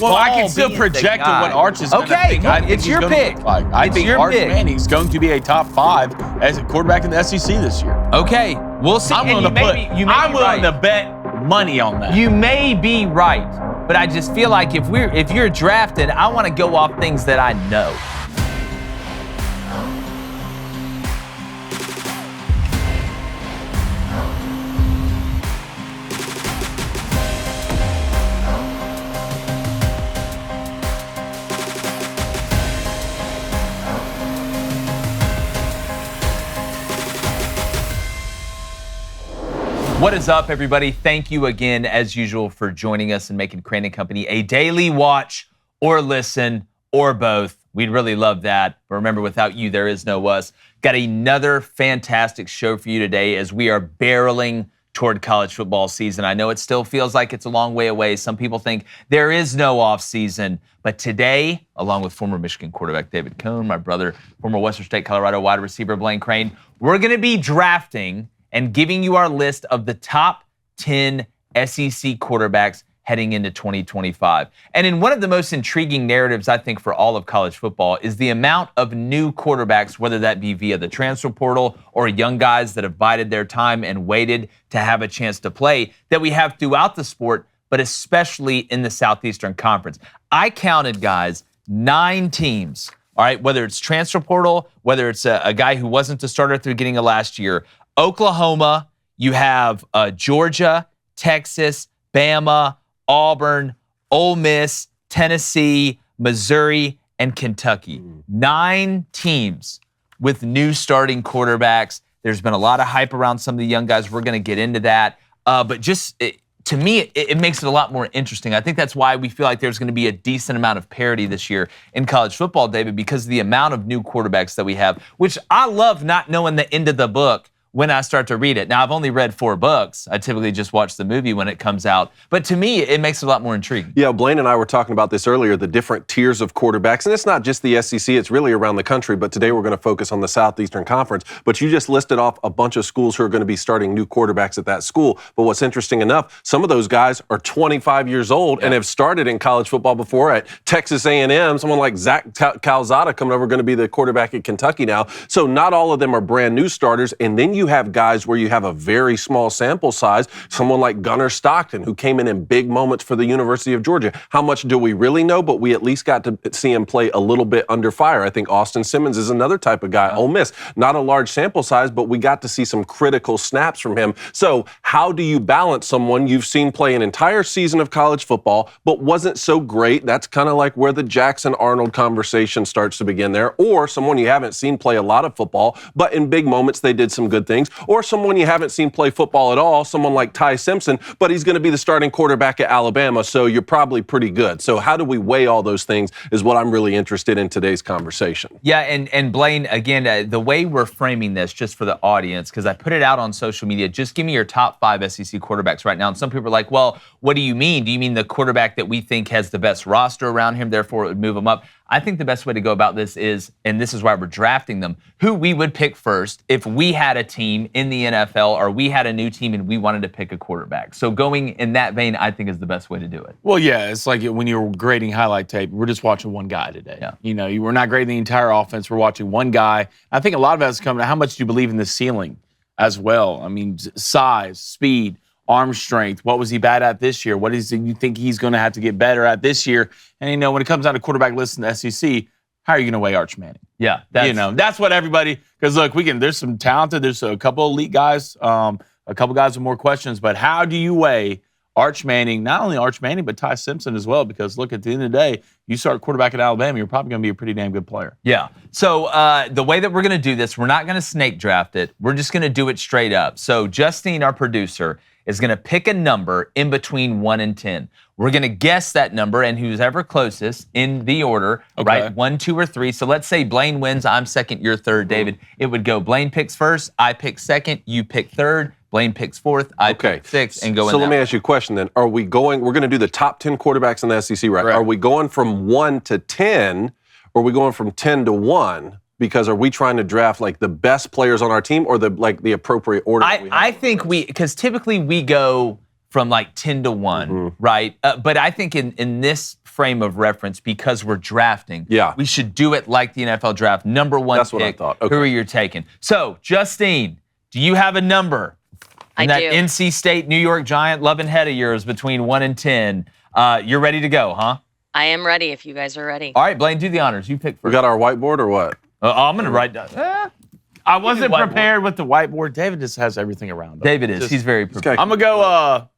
Well, I can still project what Arch is going to think. It's your pick. I think Arch Manning's going to be a top 5 as a quarterback in the SEC this year. Okay, we'll see. I'm willing to bet money on that. You may be right, but I just feel like if you're drafted, I want to go off things that I know. What is up, everybody? Thank you again, as usual, for joining us and making Crain & Company a daily watch or listen or both. We'd really love that. But remember, without you, there is no us. Got another fantastic show for you today as we are barreling toward college football season. I know it still feels like it's a long way away. Some people think there is no off season. But today, along with former Michigan quarterback David Cohn, my brother, former Western State Colorado wide receiver Blaine Crain, we're going to be drafting and giving you our list of the top 10 SEC quarterbacks heading into 2025. And in one of the most intriguing narratives, I think, for all of college football is the amount of new quarterbacks, whether that be via the transfer portal or young guys that have bided their time and waited to have a chance to play, that we have throughout the sport, but especially in the Southeastern Conference. I counted, guys, 9 teams, all right, whether it's transfer portal, whether it's a guy who wasn't the starter at the beginning of last year. Oklahoma, you have Georgia, Texas, Bama, Auburn, Ole Miss, Tennessee, Missouri, and Kentucky. 9 teams with new starting quarterbacks. There's been a lot of hype around some of the young guys. We're going to get into that. But just to me, it makes it a lot more interesting. I think that's why we feel like there's going to be a decent amount of parity this year in college football, David, because of the amount of new quarterbacks that we have, which I love not knowing the end of the book when I start to read it. Now, I've only read 4 books. I typically just watch the movie when it comes out. But to me, it makes it a lot more intriguing. Yeah, Blaine and I were talking about this earlier, the different tiers of quarterbacks. And it's not just the SEC, it's really around the country. But today we're going to focus on the Southeastern Conference. But you just listed off a bunch of schools who are going to be starting new quarterbacks at that school. But what's interesting enough, some of those guys are 25 years old and have started in college football before at Texas A&M. Someone like Zach Calzada coming over, going to be the quarterback at Kentucky now. So not all of them are brand new starters. And then you have guys where you have a very small sample size, someone like Gunnar Stockton, who came in big moments for the University of Georgia. How much do we really know? But we at least got to see him play a little bit under fire. I think Austin Simmons is another type of guy. Ole Miss, not a large sample size, but we got to see some critical snaps from him. So how do you balance someone you've seen play an entire season of college football, but wasn't so great? That's kind of like where the Jackson Arnold conversation starts to begin there. Or someone you haven't seen play a lot of football, but in big moments they did some good things. Or someone you haven't seen play football at all, someone like Ty Simpson, but he's going to be the starting quarterback at Alabama, so you're probably pretty good. So how do we weigh all those things is what I'm really interested in today's conversation. Yeah, and Blaine, again, the way we're framing this, just for the audience, because I put it out on social media, just give me your top 5 SEC quarterbacks right now. And some people are like, well, what do you mean? Do you mean the quarterback that we think has the best roster around him, therefore it would move him up? I think the best way to go about this is, and this is why we're drafting them, who we would pick first if we had a team in the NFL or we had a new team and we wanted to pick a quarterback. So going in that vein, I think is the best way to do it. Well, yeah, it's like when you're grading highlight tape, we're just watching one guy today. Yeah. You know, we're not grading the entire offense. We're watching one guy. I think a lot of that is coming to how much do you believe in the ceiling as well? I mean, size, speed, arm strength. What was he bad at this year? What is it you think he's going to have to get better at this year? And, you know, when it comes down to quarterback lists in the SEC, how are you going to weigh Arch Manning? Yeah. That's what everybody – because, look, there's some talented – there's a couple elite guys, a couple guys with more questions. But how do you weigh Arch Manning, not only Arch Manning, but Ty Simpson as well? Because, look, at the end of the day, you start quarterback at Alabama, you're probably going to be a pretty damn good player. Yeah. So the way that we're going to do this, we're not going to snake draft it. We're just going to do it straight up. So Justine, our producer, is going to pick a number in between 1 and 10. We're going to guess that number, and who's ever closest in the order, right? 1, 2, or 3. So let's say Blaine wins, I'm second, you're third, David. It would go Blaine picks first, I pick second, you pick third, Blaine picks fourth, I pick sixth, and go in. So let me ask you a question then. We're going to do the top 10 quarterbacks in the SEC, right? Are we going from 1 to 10, or are we going from 10 to 1? Because are we trying to draft like the best players on our team or the appropriate order? I think because typically we go from like 10 to 1, right? But I think in this frame of reference, because we're drafting, we should do it like the NFL draft. Number one That's pick. what I thought. Okay. Who are you taking? So, Justine, do you have a number? I that do. NC State New York Giant loving head of yours between 1 and 10. You're ready to go, huh? I am ready if you guys are ready. All right, Blaine, do the honors. You pick first. We got our whiteboard or what? I'm going to write down. I wasn't prepared with the whiteboard. David just has everything around him. David is. He's very prepared. I'm going to go,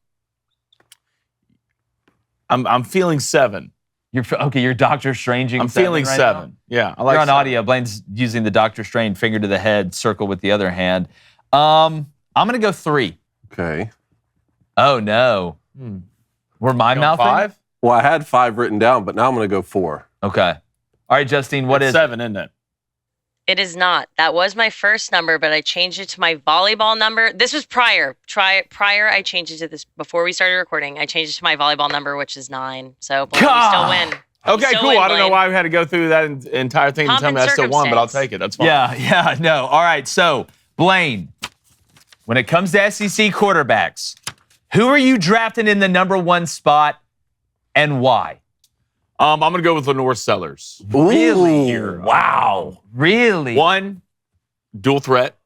I'm feeling 7. You're Doctor Stranging. I'm feeling right 7. now? Yeah, I like You're on 7. audio. Blaine's using the Doctor Strange finger to the head, circle with the other hand. I'm going to go 3. Okay. Oh, no. Were my mouthing? 5? Well, I had 5 written down, but now I'm going to go 4. Okay. All right, Justine, what is 7, isn't it? It is not. That was my first number, but I changed it to my volleyball number. This was prior. Prior, I changed it to this before we started recording. I changed it to my volleyball number, which is 9. So Blaine, you still win. Okay, Still cool. win, I don't know Blaine. why we had to go through that entire thing to Pomp tell me and I still won, but I'll circumstance. take it. That's fine. Yeah, no. All right, so, Blaine, when it comes to SEC quarterbacks, who are you drafting in the number 1 spot and why? I'm going to go with Lenore Sellers. Really? Ooh. Wow. Really? 1, dual threat.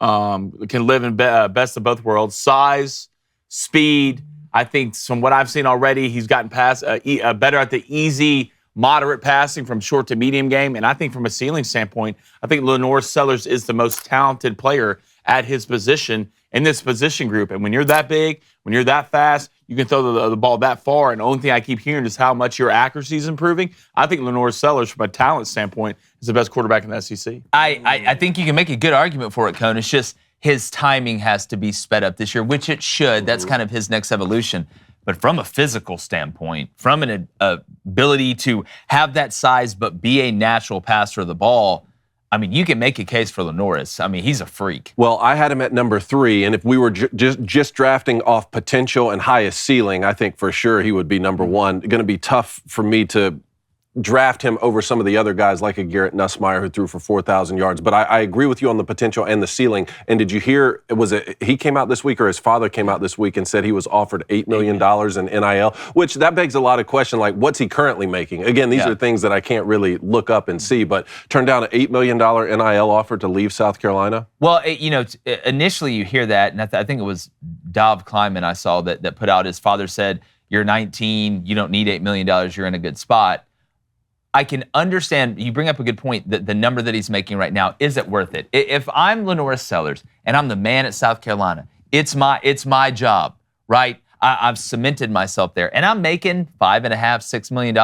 Can live in best of both worlds. Size, speed. I think from what I've seen already, he's gotten better at the easy, moderate passing from short to medium game. And I think from a ceiling standpoint, I think Lenore Sellers is the most talented player at his position in this position group. And when you're that big, when you're that fast, you can throw the ball that far. And the only thing I keep hearing is how much your accuracy is improving. I think Lenore Sellers, from a talent standpoint, is the best quarterback in the SEC. I think you can make a good argument for it, Cone. It's just his timing has to be sped up this year, which it should. That's kind of his next evolution. But from a physical standpoint, from an ability to have that size but be a natural passer of the ball, I mean, you can make a case for Lenoris. I mean, he's a freak. Well, I had him at number 3, and if we were just drafting off potential and highest ceiling, I think for sure he would be number 1. Going to be tough for me to draft him over some of the other guys like a Garrett Nussmeier who threw for 4,000 yards. But I agree with you on the potential and the ceiling. And did you hear, he came out this week or his father came out this week and said he was offered $8 million in NIL, which that begs a lot of question, like what's he currently making? Again, these are things that I can't really look up and see, but turned down an $8 million NIL offer to leave South Carolina? Well, initially you hear that, and I think it was Dov Kleiman I saw that put out, his father said, you're 19, you don't need $8 million, you're in a good spot. I can understand, you bring up a good point, that the number that he's making right now, is it worth it? If I'm Lenore Sellers and I'm the man at South Carolina, it's my job, right? I've cemented myself there and I'm making $5.5, $6 million.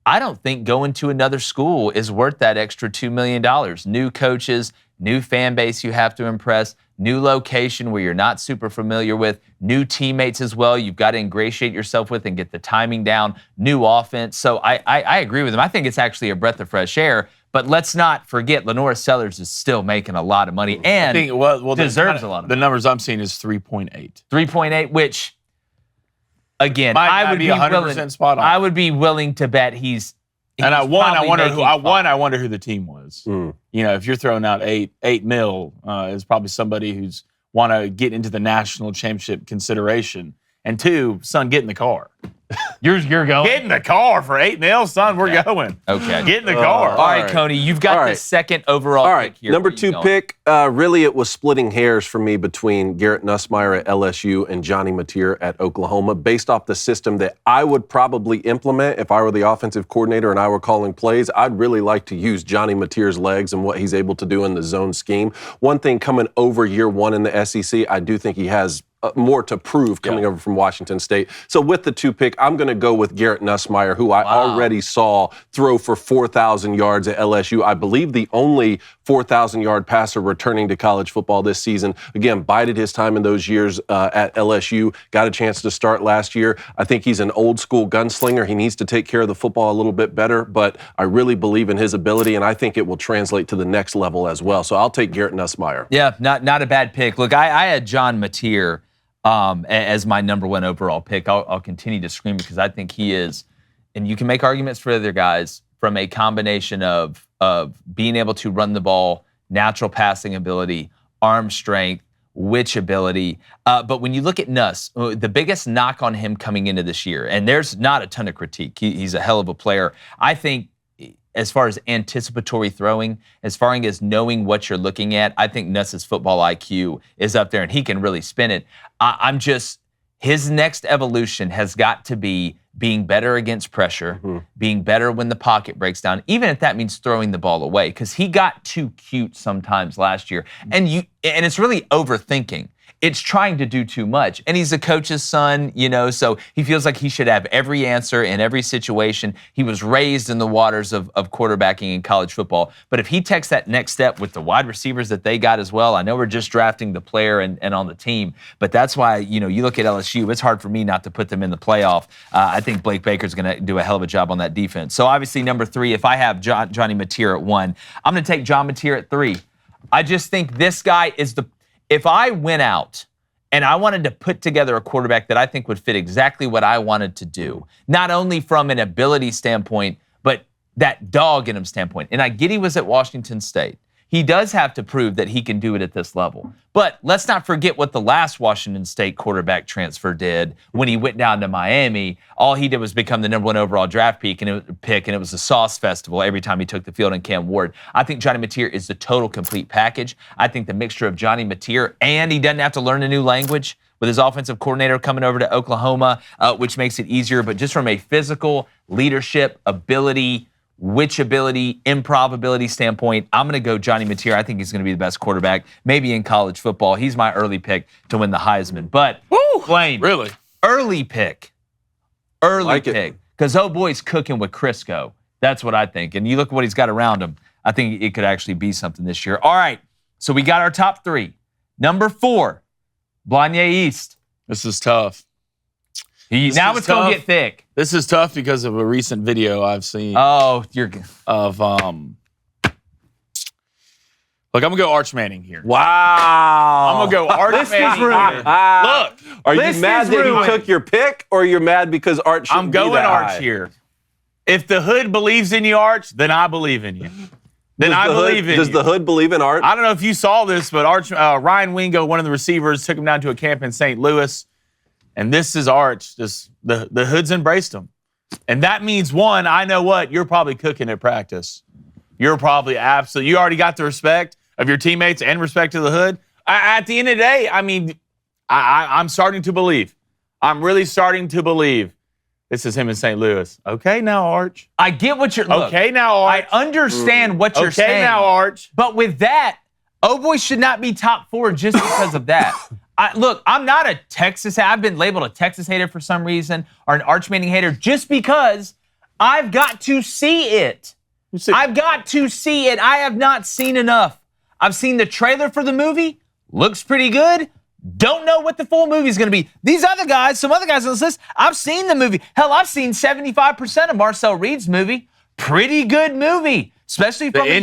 I don't think going to another school is worth that extra $2 million. New coaches, new fan base you have to impress, new location where you're not super familiar with, new teammates as well you've got to ingratiate yourself with and get the timing down, new offense. So I agree with him. I think it's actually a breath of fresh air, but let's not forget Lenore Sellers is still making a lot of money and deserves a lot of money. The numbers I'm seeing is 3.8. 3.8, which, again, I would be 100% spot on. I would be willing to bet he's and I probably wonder making I wonder who the team was. Mm. You know, if you're throwing out $8 mil, is probably somebody who's want to get into the national championship consideration. And 2, son, get in the car. You're going. Get in the car for $8 mil, son. We're going. Okay. Get in the car. All right, Coney, you've got the second overall pick here. Number Where you 2 going? pick, really it was splitting hairs for me between Garrett Nussmeier at LSU and Johnny Mateer at Oklahoma based off the system that I would probably implement if I were the offensive coordinator and I were calling plays. I'd really like to use Johnny Mateer's legs and what he's able to do in the zone scheme. One thing coming over year 1 in the SEC, I do think he has more to prove coming over from Washington State. So with the 2 pick, I'm going to go with Garrett Nussmeier, who I already saw throw for 4,000 yards at LSU. I believe the only 4,000-yard passer returning to college football this season. Again, bided his time in those years at LSU, got a chance to start last year. I think he's an old-school gunslinger. He needs to take care of the football a little bit better, but I really believe in his ability, and I think it will translate to the next level as well. So I'll take Garrett Nussmeier. Yeah, not a bad pick. Look, I had John Mateer as my number 1 overall pick. I'll continue to scream because I think he is, and you can make arguments for other guys from a combination of being able to run the ball, natural passing ability, arm strength, which ability. But when you look at Nuss, the biggest knock on him coming into this year, and there's not a ton of critique. He's a hell of a player. I think as far as anticipatory throwing, as far as knowing what you're looking at, I think Nuss's football IQ is up there, and he can really spin it. His next evolution has got to be being better against pressure, being better when the pocket breaks down, even if that means throwing the ball away, because he got too cute sometimes last year. And it's really overthinking. It's trying to do too much. And he's a coach's son, so he feels like he should have every answer in every situation. He was raised in the waters of quarterbacking in college football. But if he takes that next step with the wide receivers that they got as well, I know we're just drafting the player and on the team, but that's why, you look at LSU, it's hard for me not to put them in the playoff. I think Blake Baker's going to do a hell of a job on that defense. So obviously, number 3, if I have Johnny Mateer at 1, I'm going to take John Mateer at 3. I just think this guy is if I went out and I wanted to put together a quarterback that I think would fit exactly what I wanted to do, not only from an ability standpoint, but that dog in him standpoint. And I get he was at Washington State. He does have to prove that he can do it at this level. But let's not forget what the last Washington State quarterback transfer did when he went down to Miami. All he did was become the number 1 overall draft pick, and it was a sauce festival every time he took the field in Cam Ward. I think Johnny Mateer is the total complete package. I think the mixture of Johnny Mateer, and he doesn't have to learn a new language with his offensive coordinator coming over to Oklahoma, which makes it easier. But just from a physical, leadership, ability, improv ability standpoint, I'm going to go Johnny Mateer. I think he's going to be the best quarterback, maybe in college football. He's my early pick to win the Heisman. But, Blaine, really? Early pick. Because boy's cooking with Crisco. That's what I think. And you look at what he's got around him. I think it could actually be something this year. All right, so we got our top 3. Number 4, Blanye East. This is tough. Now it's going to get thick. This is tough because of a recent video I've seen. Oh, of Look, I'm gonna go Arch Manning here. Wow. I'm gonna go Arch Manning here. Look, are you mad that he took your pick, or you're mad because Arch shouldn't I'm going be that Arch high? here. If the hood believes in you, Arch, then I believe in you. Does the hood believe in Arch? I don't know if you saw this, but Ryan Wingo, one of the receivers, took him down to a camp in St. Louis. And this is Arch. Just the hood's embraced him. And that means, one, I know what, you're probably cooking at practice. You're probably absolutely, you already got the respect of your teammates and respect of the hood. At the end of the day, I mean, I'm starting to believe. I'm really starting to believe this is him in St. Louis. Okay, now, Arch. I get what you're, look, okay, now, Arch. I understand what you're saying. Okay, now, Arch. But with that, boy should not be top 4 just because of that. Look, I'm not a Texas hater. I've been labeled a Texas hater for some reason, or an Arch Manning hater, just because I've got to see it. I've got to see it. I have not seen enough. I've seen the trailer for the movie. Looks pretty good. Don't know what the full movie is going to be. These other guys, some other guys on this list, I've seen the movie. Hell, I've seen 75% of Marcel Reed's movie. Pretty good movie, especially from a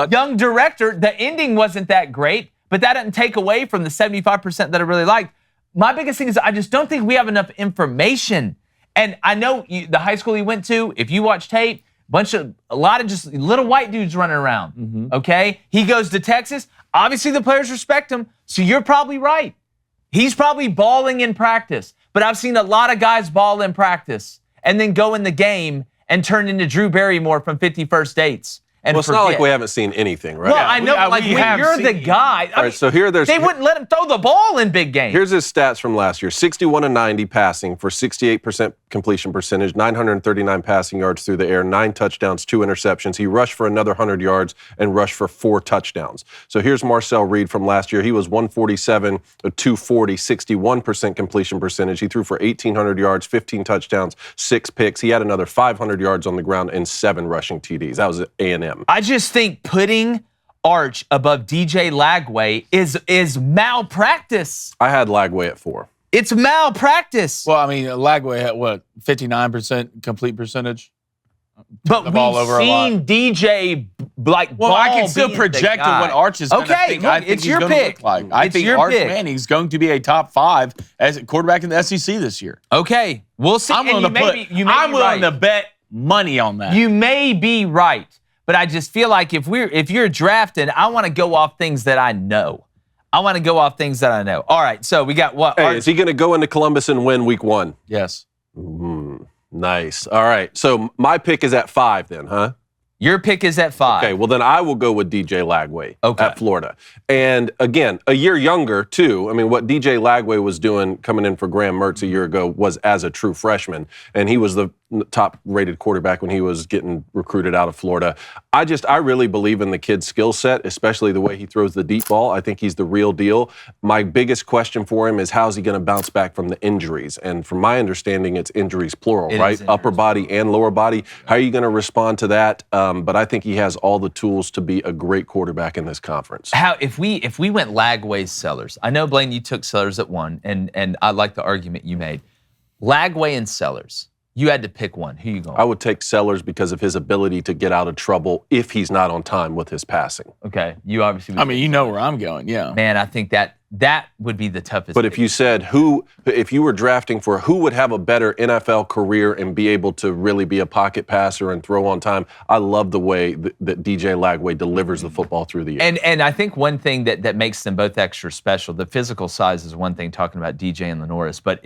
young director. The ending wasn't that great. But that doesn't take away from the 75% that I really liked. My biggest thing is I just don't think we have enough information. And I know the high school he went to, if you watch tape, a lot of just little white dudes running around, okay? He goes to Texas. Obviously, the players respect him, so you're probably right. He's probably balling in practice. But I've seen a lot of guys ball in practice and then go in the game and turn into Drew Barrymore from 50 First Dates. Well, it's not like we haven't seen anything, right? Well, I know, when you're the guy. All right, so here they wouldn't let him throw the ball in big games. Here's his stats from last year. 61 and 90 passing for 68% completion percentage, 939 passing yards through the air, 9 touchdowns, 2 interceptions. He rushed for another 100 yards and rushed for 4 touchdowns. So here's Marcel Reed from last year. He was 147, 240, 61% completion percentage. He threw for 1,800 yards, 15 touchdowns, 6 picks. He had another 500 yards on the ground and 7 rushing TDs. That was A&M. I just think putting Arch above DJ Lagway is malpractice. I had Lagway at 4. It's malpractice. Well, I mean, Lagway had what, 59% complete percentage? But we've seen DJ I can still project on what Arch is going to think. Look, I think it's he's your going to pick. look like. I think Arch Manning's going to be a top 5 as a quarterback in the SEC this year. Okay, we'll see. I'm willing to bet money on that. You may be right, but I just feel like if you're drafted, I want to go off things that I know. I want to go off things that I know. All right, so we got what? Hey, is he going to go into Columbus and win week 1? Yes. Nice. All right. So my pick is at 5 then, huh? Your pick is at 5. Okay, well then I will go with DJ Lagway Okay. at Florida. And again, a year younger too. I mean, what DJ Lagway was doing coming in for Graham Mertz a year ago was as a true freshman. And he was the top rated quarterback when he was getting recruited out of Florida. I really believe in the kid's skill set, especially the way he throws the deep ball. I think he's the real deal. My biggest question for him is how's he going to bounce back from the injuries? And from my understanding, it's injuries plural, It right? is injuries. Upper body and lower body. How are you going to respond to that? But I think he has all the tools to be a great quarterback in this conference. How if we went Lagway Sellers? I know, Blaine, you took Sellers at 1, and I like the argument you made. Lagway and Sellers. You had to pick one. Who you going? I would take Sellers because of his ability to get out of trouble if he's not on time with his passing. Okay, you obviously. I mean, you know where I'm going, yeah. Man, I think that would be the toughest. But if you said if you were drafting for who would have a better NFL career and be able to really be a pocket passer and throw on time, I love the way that DJ Lagway delivers the football through the air. And I think one thing that makes them both extra special, the physical size is one thing, talking about DJ and Lenoris, but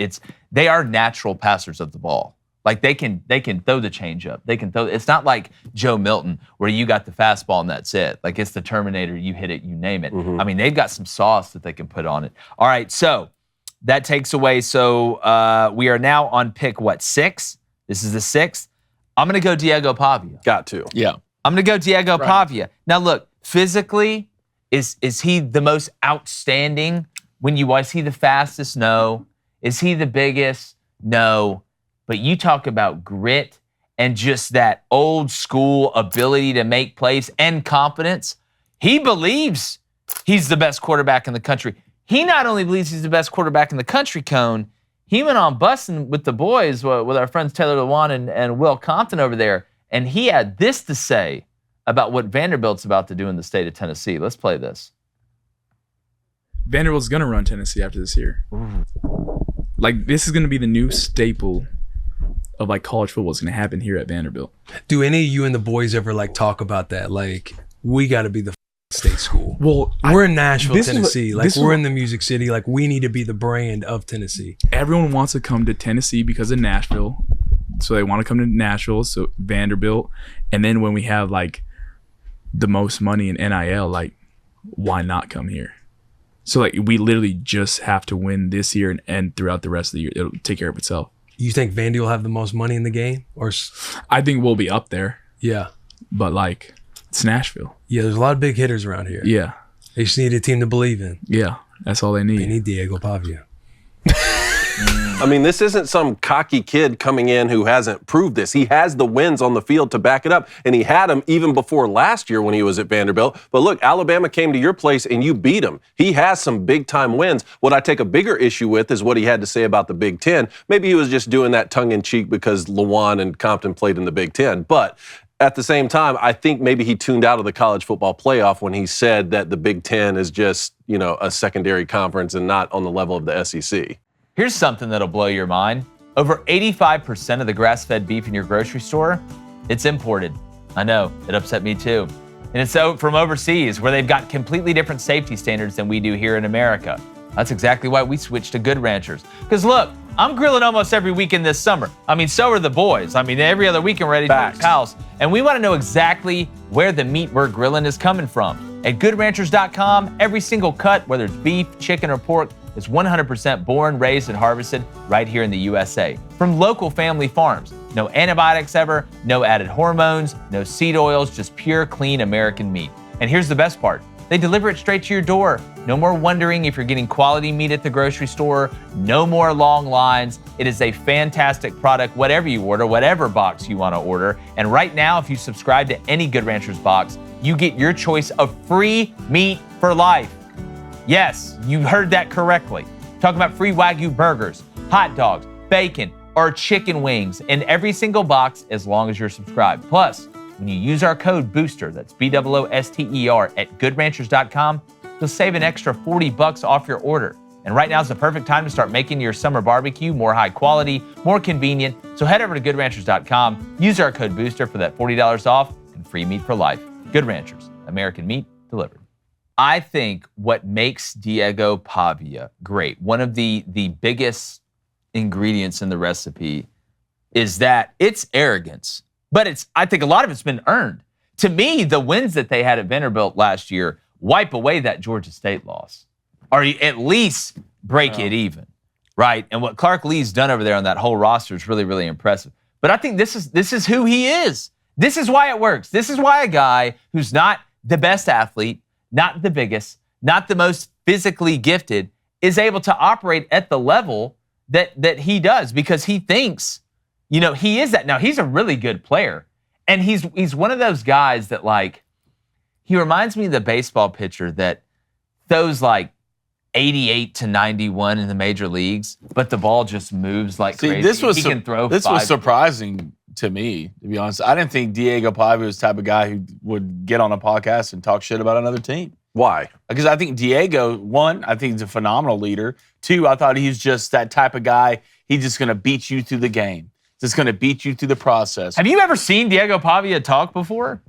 they are natural passers of the ball. Like they can throw the changeup. They can throw. It's not like Joe Milton where you got the fastball and that's it. Like it's the Terminator. You hit it, you name it. I mean, they've got some sauce that they can put on it. All right, so that takes away. So we are now on pick 6? This is the 6th. I'm gonna go Diego Pavia. Got to. Yeah. I'm gonna go Diego Pavia. Now look, physically, is he the most outstanding? Is he the fastest? No. Is he the biggest? No. But you talk about grit and just that old school ability to make plays and confidence. He believes he's the best quarterback in the country. He not only believes he's the best quarterback in the country, Cone, he went on busting with the boys, with our friends Taylor Lewan and Will Compton over there, and he had this to say about what Vanderbilt's about to do in the state of Tennessee. Let's play this. Vanderbilt's going to run Tennessee after this year. Like, this is going to be the new staple of like college football is going to happen here at Vanderbilt. Do any of you and the boys ever like talk about that? Like, we got to be the state school. Well, we're in Nashville, this is what- Tennessee. Like, this is we're what- in the Music City. Like, we need to be the brand of Tennessee. Everyone wants to come to Tennessee because of Nashville. So they want to come to Nashville, so Vanderbilt. And then when we have like the most money in NIL, like, why not come here? So like we literally just have to win this year and throughout the rest of the year. It'll take care of itself. You think Vandy will have the most money in the game? I think we'll be up there, Yeah. but like it's Nashville. Yeah, there's a lot of big hitters around here. Yeah. They just need a team to believe in. Yeah. That's all they need. They need Diego Pavia. I mean, this isn't some cocky kid coming in who hasn't proved this. He has the wins on the field to back it up, and he had them even before last year when he was at Vanderbilt. But look, Alabama came to your place and you beat him. He has some big-time wins. What I take a bigger issue with is what he had to say about the Big Ten. Maybe he was just doing that tongue-in-cheek because Lewan and Compton played in the Big Ten. But at the same time, I think maybe he tuned out of the college football playoff when he said that the Big Ten is just, a secondary conference and not on the level of the SEC. Here's something that'll blow your mind. Over 85% of the grass-fed beef in your grocery store, it's imported. I know, it upset me too. And it's from overseas, where they've got completely different safety standards than we do here in America. That's exactly why we switched to Good Ranchers. Because look, I'm grilling almost every weekend this summer. I mean, so are the boys. I mean, every other weekend we're ready to Facts. the house. And we want to know exactly where the meat we're grilling is coming from. At GoodRanchers.com, every single cut, whether it's beef, chicken, or pork, is 100% born, raised, and harvested right here in the USA. From local family farms. No antibiotics ever, no added hormones, no seed oils, just pure, clean American meat. And here's the best part. They deliver it straight to your door. No more wondering if you're getting quality meat at the grocery store. No more long lines. It is a fantastic product, whatever you order, whatever box you want to order. And right now, if you subscribe to any Good Ranchers box, you get your choice of free meat for life. Yes, you heard that correctly. Talking about free Wagyu burgers, hot dogs, bacon, or chicken wings in every single box as long as you're subscribed. Plus, when you use our code BOOSTER, that's BOOSTER at GoodRanchers.com, you'll save an extra $40 off your order. And right now is the perfect time to start making your summer barbecue more high quality, more convenient. So head over to GoodRanchers.com, use our code BOOSTER for that $40 off and free meat for life. Good Ranchers, American meat delivered. I think what makes Diego Pavia great, one of the biggest ingredients in the recipe, is that it's arrogance. But I think a lot of it's been earned. To me, the wins that they had at Vanderbilt last year wipe away that Georgia State loss, or at least break it even, right? And what Clark Lee's done over there on that whole roster is really, really impressive. But I think this is who he is. This is why it works. This is why a guy who's not the best athlete, not the biggest, not the most physically gifted, is able to operate at the level that he does, because he thinks, he is that. Now, he's a really good player. And he's one of those guys that, like, he reminds me of the baseball pitcher that throws like 88 to 91 in the major leagues, but the ball just moves like crazy. He can throw this was surprising to me, to be honest. I didn't think Diego Pavia was the type of guy who would get on a podcast and talk shit about another team. Why? Because I think Diego, one, I think he's a phenomenal leader. Two, I thought he's just that type of guy. He's just going to beat you through the game. Just going to beat you through the process. Have you ever seen Diego Pavia talk before?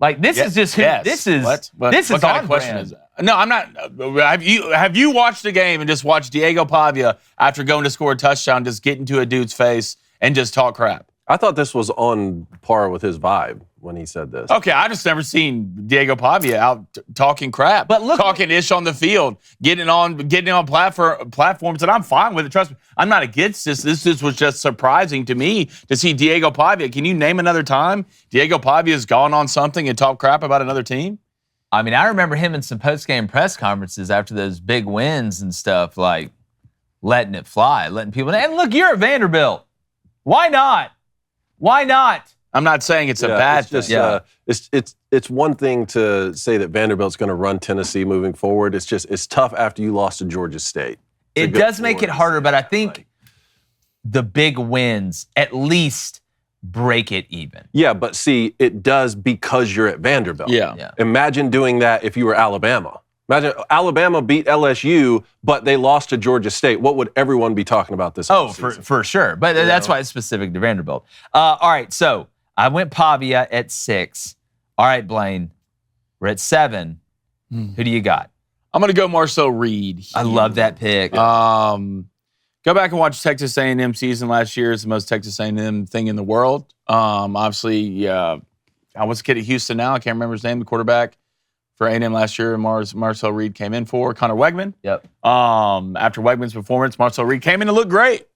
Like, this is just who, this is what kind of question is that? No, I'm not. Have you watched a game and just watched Diego Pavia after going to score a touchdown just get into a dude's face and just talk crap? I thought this was on par with his vibe when he said this. Okay, I just never seen Diego Pavia out talking crap, but look, talking ish on the field, getting on platforms, and I'm fine with it. Trust me, I'm not against this. This was just surprising to me to see Diego Pavia. Can you name another time Diego Pavia's gone on something and talked crap about another team? I mean, I remember him in some post-game press conferences after those big wins and stuff, like letting it fly, letting people know. And look, you're at Vanderbilt. Why not? Why not? I'm not saying it's a bad thing. It's one thing to say that Vanderbilt's going to run Tennessee moving forward. It's tough after you lost to Georgia State. It does make it harder, but I think the big wins at least break it even. Yeah, but see, it does because you're at Vanderbilt. Yeah. Imagine doing that if you were Alabama. Imagine Alabama beat LSU, but they lost to Georgia State. What would everyone be talking about this offseason? For sure. But that's why it's specific to Vanderbilt. All right, so I went Pavia at 6. All right, Blaine, we're at 7. Who do you got? I'm going to go Marcel Reed. I love that pick. Go back and watch Texas A&M season last year. It's the most Texas A&M thing in the world. Obviously, I was a kid at Houston now. I can't remember his name, the quarterback for A&M last year. Marcel Reed came in for Connor Wegman. Yep. After Wegman's performance, Marcel Reed came in and looked great.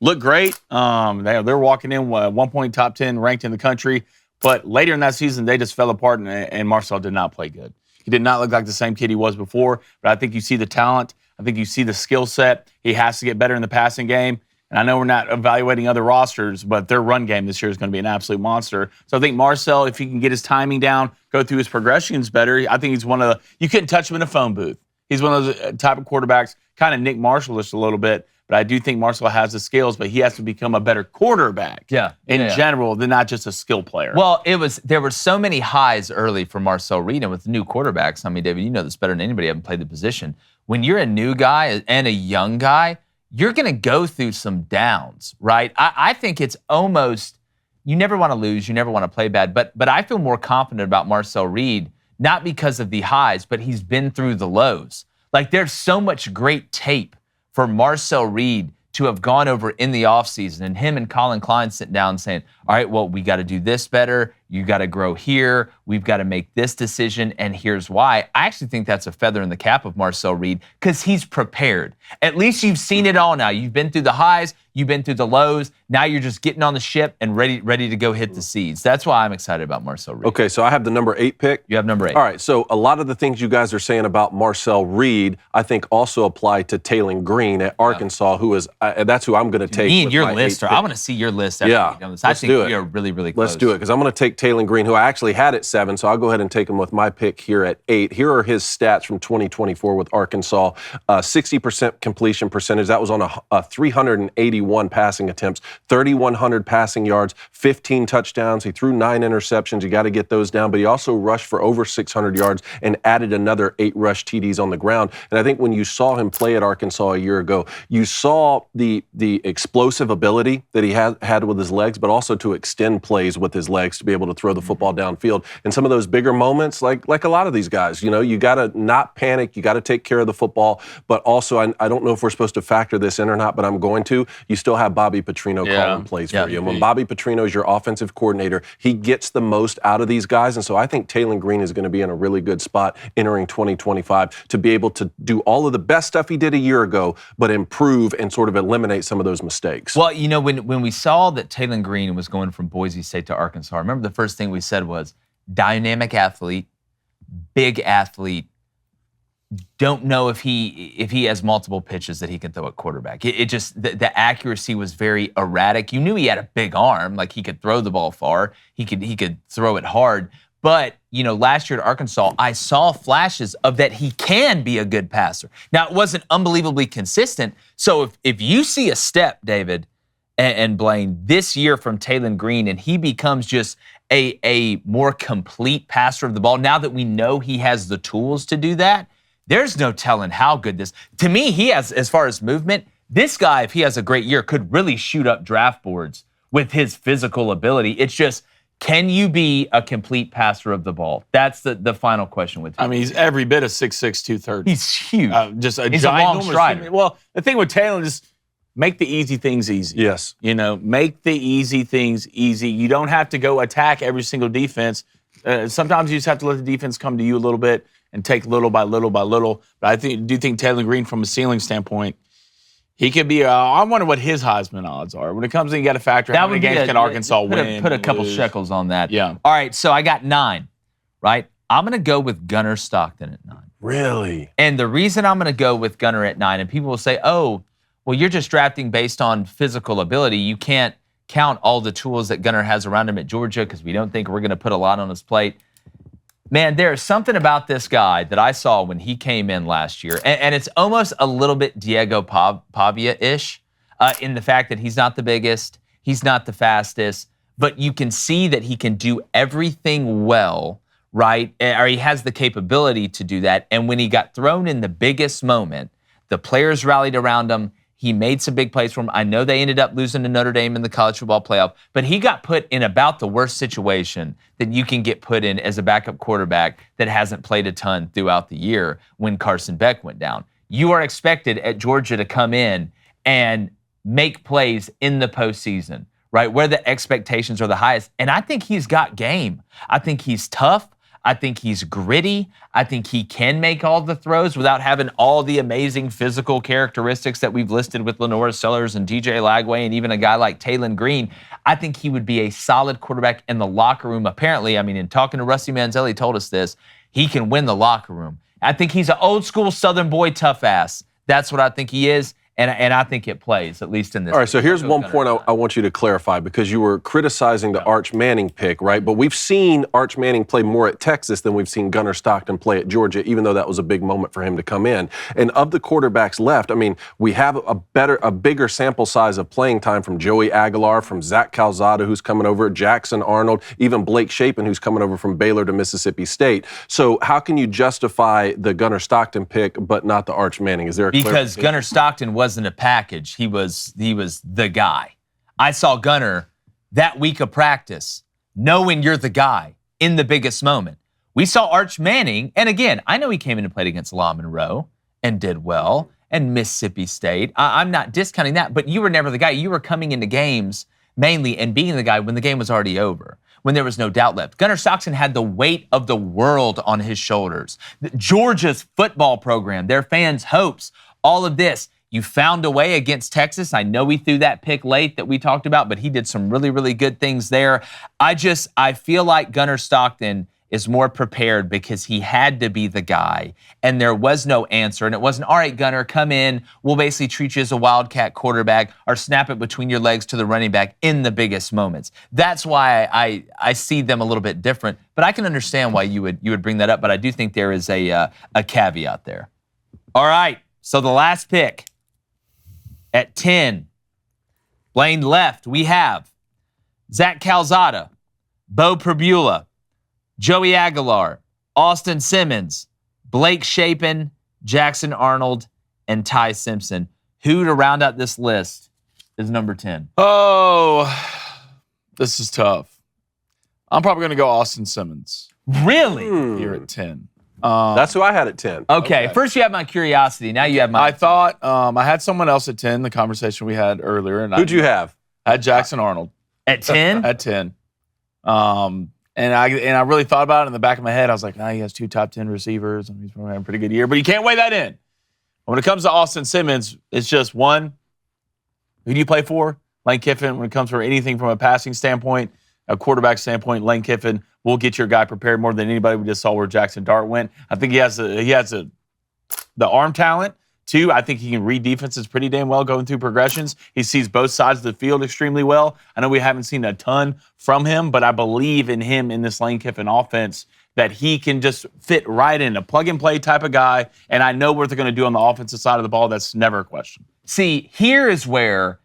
They're walking in 1 point top 10 ranked in the country. But later in that season, they just fell apart, and Marcel did not play good. He did not look like the same kid he was before. But I think you see the talent. I think you see the skill set. He has to get better in the passing game. And I know we're not evaluating other rosters, but their run game this year is going to be an absolute monster. So I think Marcel, if he can get his timing down, go through his progressions better, I think he's one of the – you couldn't touch him in a phone booth. He's one of those type of quarterbacks, kind of Nick Marshall-ish a little bit, but I do think Marcel has the skills, but he has to become a better quarterback in general than not just a skill player. Well, there were so many highs early for Marcel Reed, and with new quarterbacks, I mean, David, you know this better than anybody, haven't played the position. When you're a new guy and a young guy, you're going to go through some downs, right? I think it's almost, you never want to lose, you never want to play bad, but I feel more confident about Marcel Reed, not because of the highs, but he's been through the lows. Like, there's so much great tape for Marcel Reed to have gone over in the offseason, and him and Colin Klein sitting down saying, all right, well, we got to do this better. You got to grow here. We've got to make this decision, and here's why. I actually think that's a feather in the cap of Marcel Reed because he's prepared. At least you've seen it all now. You've been through the highs. You've been through the lows. Now you're just getting on the ship and ready to go hit the seas. That's why I'm excited about Marcel Reed. Okay, so I have the number 8 pick. You have number 8. All right, so a lot of the things you guys are saying about Marcel Reed, I think also apply to Taylon Green at Arkansas, who is that's who I'm going to take. Me and your list, I want to see your list. After we've done this. I think you're really, really close. Let's do it, because I'm going to take Taylon Green, who I actually had at 7, so I'll go ahead and take him with my pick here at 8. Here are his stats from 2024 with Arkansas. 60% completion percentage. That was on a 381 passing attempts, 3,100 passing yards, 15 touchdowns. He threw 9 interceptions. You got to get those down. But he also rushed for over 600 yards and added another 8 rush TDs on the ground. And I think when you saw him play at Arkansas a year ago, you saw the explosive ability that he had with his legs, but also to extend plays with his legs to be able to throw the football downfield. And some of those bigger moments, like a lot of these guys, you got to not panic. You got to take care of the football. But also, I don't know if we're supposed to factor this in or not, but I'm going to. You still have Bobby Petrino calling plays for you. And when Bobby Petrino is your offensive coordinator, he gets the most out of these guys. And so I think Taylor Green is going to be in a really good spot entering 2025 to be able to do all of the best stuff he did a year ago, but improve and sort of eliminate some of those mistakes. Well, when we saw that Taylor Green was going from Boise State to Arkansas, remember the first thing we said was dynamic athlete, big athlete. Don't know if he has multiple pitches that he can throw at quarterback. It just the accuracy was very erratic. You knew he had a big arm, like he could throw the ball far. He could throw it hard. But last year at Arkansas, I saw flashes of that he can be a good passer. Now it wasn't unbelievably consistent. So if you see a step, David and Blaine, this year from Taylor Green, and he becomes just a more complete passer of the ball, now that we know he has the tools to do that, there's no telling how good this. To me, he has, as far as movement, this guy, if he has a great year, could really shoot up draft boards with his physical ability. It's just, can you be a complete passer of the ball? That's the final question with him. I mean, he's every bit of 6'6", 230. He's huge. Just He's a long strider. Well, the thing with Taylor is make the easy things easy. Yes. Make the easy things easy. You don't have to go attack every single defense. Sometimes you just have to let the defense come to you a little bit and take little by little by little. But do think Taylor Green, from a ceiling standpoint, he could be. I wonder what his Heisman odds are. When it comes in, you got to factor how many games can Arkansas win. Put a couple shekels on that. Yeah. All right, so I got 9, right? I'm going to go with Gunnar Stockton at 9. Really? And the reason I'm going to go with Gunnar at 9, and people will say, oh, well, you're just drafting based on physical ability. You can't count all the tools that Gunnar has around him at Georgia because we don't think we're going to put a lot on his plate. Man, there's something about this guy that I saw when he came in last year, and it's almost a little bit Diego Pavia-ish in the fact that he's not the biggest, he's not the fastest, but you can see that he can do everything well, right? Or he has the capability to do that. And when he got thrown in the biggest moment, the players rallied around him. He made some big plays for him. I know they ended up losing to Notre Dame in the college football playoff, but he got put in about the worst situation that you can get put in as a backup quarterback that hasn't played a ton throughout the year when Carson Beck went down. You are expected at Georgia to come in and make plays in the postseason, right, where the expectations are the highest. And I think he's got game. I think he's tough. I think he's gritty. I think he can make all the throws without having all the amazing physical characteristics that we've listed with Lenora Sellers and DJ Lagway and even a guy like Taylor Green. I think he would be a solid quarterback in the locker room. Apparently, I mean, in talking to Rusty Manzelli, told us this, he can win the locker room. I think he's an old school Southern boy tough ass. That's what I think he is. And I think it plays, at least in this. All right, so here's one point I want you to clarify, because you were criticizing the Arch Manning pick, right? But we've seen Arch Manning play more at Texas than we've seen Gunnar Stockton play at Georgia, even though that was a big moment for him to come in. And of the quarterbacks left, I mean, we have a bigger sample size of playing time from Joey Aguilar, from Zach Calzada, who's coming over, Jackson Arnold, even Blake Shapen, who's coming over from Baylor to Mississippi State. So how can you justify the Gunnar Stockton pick but not the Arch Manning? Is there a because Gunnar Stockton wasn't a package. He was the guy. I saw Gunnar that week of practice, knowing you're the guy in the biggest moment. We saw Arch Manning, and again, I know he came in and played against La Monroe and did well, and Mississippi State. I'm not discounting that, but you were never the guy. You were coming into games mainly and being the guy when the game was already over, when there was no doubt left. Gunnar Stockton had the weight of the world on his shoulders. Georgia's football program, their fans' hopes, all of this. You found a way against Texas. I know he threw that pick late that we talked about, but he did some really, really good things there. I feel like Gunnar Stockton is more prepared because he had to be the guy, and there was no answer. And it wasn't, all right, Gunnar, come in. We'll basically treat you as a wildcat quarterback or snap it between your legs to the running back in the biggest moments. That's why I see them a little bit different, but I can understand why you would bring that up, but I do think there is a caveat there. All right, so the last pick. At 10, Blaine left, we have Zach Calzada, Bo Perbula, Joey Aguilar, Austin Simmons, Blake Shapen, Jackson Arnold, and Ty Simpson. Who, to round out this list, is number 10? Oh, this is tough. I'm probably going to go Austin Simmons Really? here at 10. That's who I had at 10. Okay. First you have my curiosity. Now you have my. I thought I had someone else at 10, the conversation we had earlier. And Who'd you have? I had Jackson Arnold At 10? at 10. And I really thought about it in the back of my head. I was like, he has 2 top 10 receivers, and he's probably having a pretty good year. But you can't weigh that in. When it comes to Austin Simmons, it's just one, who do you play for? Lane Kiffin. When it comes for anything from a passing standpoint, a quarterback standpoint, Lane Kiffin will get your guy prepared more than anybody. We just saw where Jackson Dart went. I think he has the arm talent. 2, I think he can read defenses pretty damn well going through progressions. He sees both sides of the field extremely well. I know we haven't seen a ton from him, but I believe in him in this Lane Kiffin offense that he can just fit right in, a plug-and-play type of guy, and I know what they're going to do on the offensive side of the ball. That's never a question. See, here is where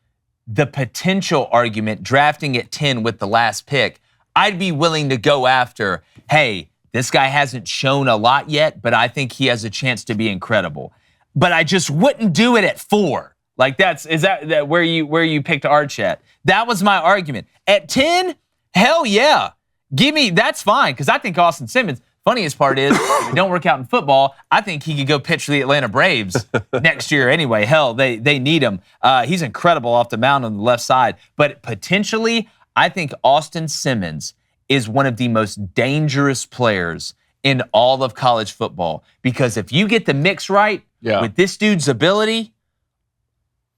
the potential argument, drafting at 10 with the last pick, I'd be willing to go after, hey, this guy hasn't shown a lot yet, but I think he has a chance to be incredible. But I just wouldn't do it at 4. Like is that where you picked Arch at? That was my argument. At 10, hell yeah. That's fine, because I think Austin Simmons, funniest part is, if it don't work out in football, I think he could go pitch for the Atlanta Braves next year anyway. Hell, they need him. He's incredible off the mound on the left side. But potentially, I think Austin Simmons is one of the most dangerous players in all of college football. Because if you get the mix right with this dude's ability,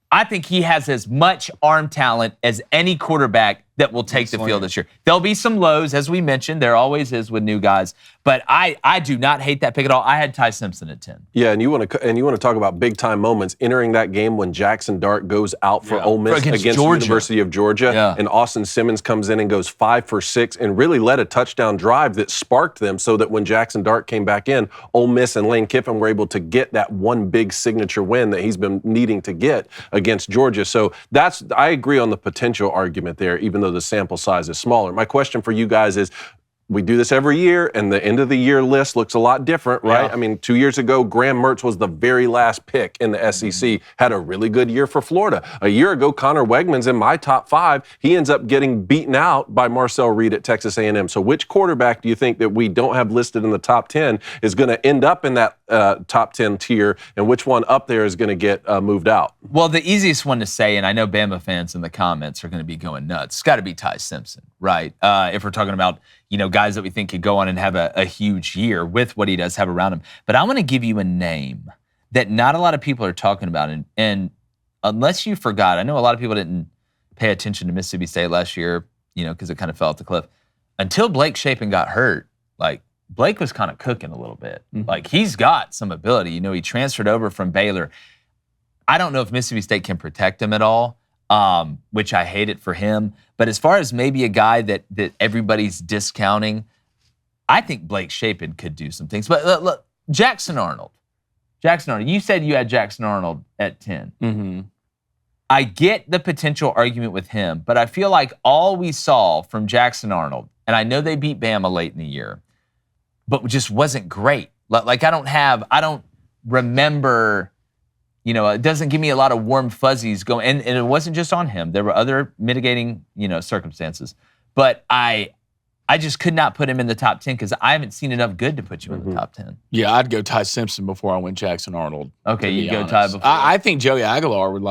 I think he has as much arm talent as any quarterback that will take the field this year. There'll be some lows, as we mentioned. There always is with new guys. But I do not hate that pick at all. I had Ty Simpson at 10. Yeah, and you want to talk about big time moments entering that game when Jackson Dart goes out for Ole Miss against University of Georgia, and Austin Simmons comes in and goes 5 for 6 and really led a touchdown drive that sparked them, so that when Jackson Dart came back in, Ole Miss and Lane Kiffin were able to get that one big signature win that he's been needing to get against Georgia. So I agree on the potential argument there, even though the sample size is smaller. My question for you guys is, we do this every year, and the end of the year list looks a lot different, right? Yeah. I mean, 2 years ago, Graham Mertz was the very last pick in the SEC, had a really good year for Florida. A year ago, Connor Wegman's in my top 5. He ends up getting beaten out by Marcel Reed at Texas A&M. So which quarterback do you think that we don't have listed in the top 10 is going to end up in that top 10 tier, and which one up there is going to get moved out? Well, the easiest one to say, and I know Bama fans in the comments are going to be going nuts, it's got to be Ty Simpson, right? If we're talking about, guys that we think could go on and have a huge year with what he does have around him. But I want to give you a name that not a lot of people are talking about. And unless you forgot, I know a lot of people didn't pay attention to Mississippi State last year, because it kind of fell off the cliff. Until Blake Shapen got hurt, like, Blake was kind of cooking a little bit. Mm-hmm. Like, he's got some ability. He transferred over from Baylor. I don't know if Mississippi State can protect him at all, which I hate it for him. But as far as maybe a guy that everybody's discounting, I think Blake Shapen could do some things. But look, Jackson Arnold. You said you had Jackson Arnold at 10. Mm-hmm. I get the potential argument with him, but I feel like all we saw from Jackson Arnold, and I know they beat Bama late in the year, but just wasn't great. Like, I don't remember, it doesn't give me a lot of warm fuzzies going, and it wasn't just on him. There were other mitigating, circumstances. But I just could not put him in the top 10 because I haven't seen enough good to put you in the top 10. Yeah, I'd go Ty Simpson before I went Jackson Arnold. Okay, you go Ty before. I think Joey Aguilar would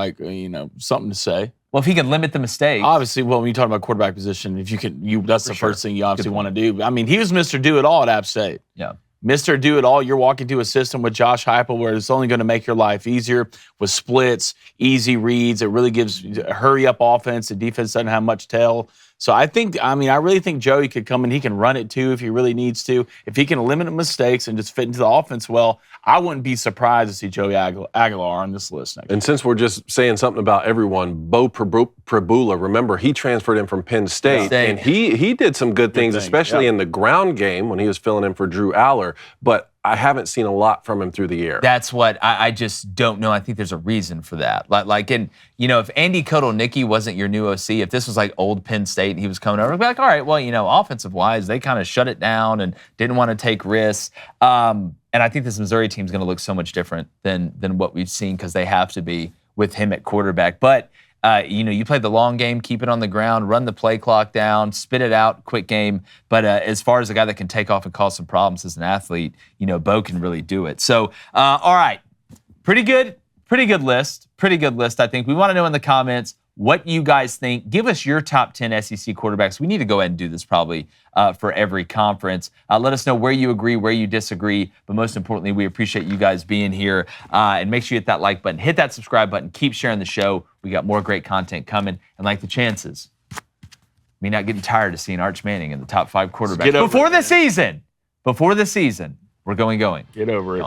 something to say. Well, if he can limit the mistakes. Obviously, when you talk about quarterback position, if you can, that's the first thing you obviously want to do. I mean, he was Mr. Do-It-All at App State. Yeah. Mr. Do-It-All, you're walking to a system with Josh Heupel where it's only going to make your life easier with splits, easy reads. It really gives a hurry-up offense. The defense doesn't have much tail. So I really think Joey could come in. He can run it too if he really needs to. If he can eliminate mistakes and just fit into the offense well, I wouldn't be surprised to see Joey Aguilar on this list next year. And since we're just saying something about everyone, Bo Prabula, remember, he transferred in from Penn State, and he did some good things, especially in the ground game when he was filling in for Drew Aller. But I haven't seen a lot from him through the air. That's what I just don't know. I think there's a reason for that. If Andy Kotelnicki wasn't your new OC, if this was like old Penn State and he was coming over, I'd be like, all right, well, offensive-wise, they kind of shut it down and didn't want to take risks. And I think this Missouri team is going to look so much different than what we've seen because they have to be with him at quarterback. But You play the long game, keep it on the ground, run the play clock down, spit it out, quick game. But as far as a guy that can take off and cause some problems as an athlete, Bo can really do it. So, all right, pretty good list. Pretty good list, I think. We want to know in the comments what you guys think. Give us your top 10 SEC quarterbacks. We need to go ahead and do this probably for every conference. Let us know where you agree, where you disagree. But most importantly, we appreciate you guys being here. And make sure you hit that like button, hit that subscribe button, keep sharing the show. We got more great content coming. And like the chances, me not getting tired of seeing Arch Manning in the top 5 quarterbacks before the season. Before the season, we're going. Get over it.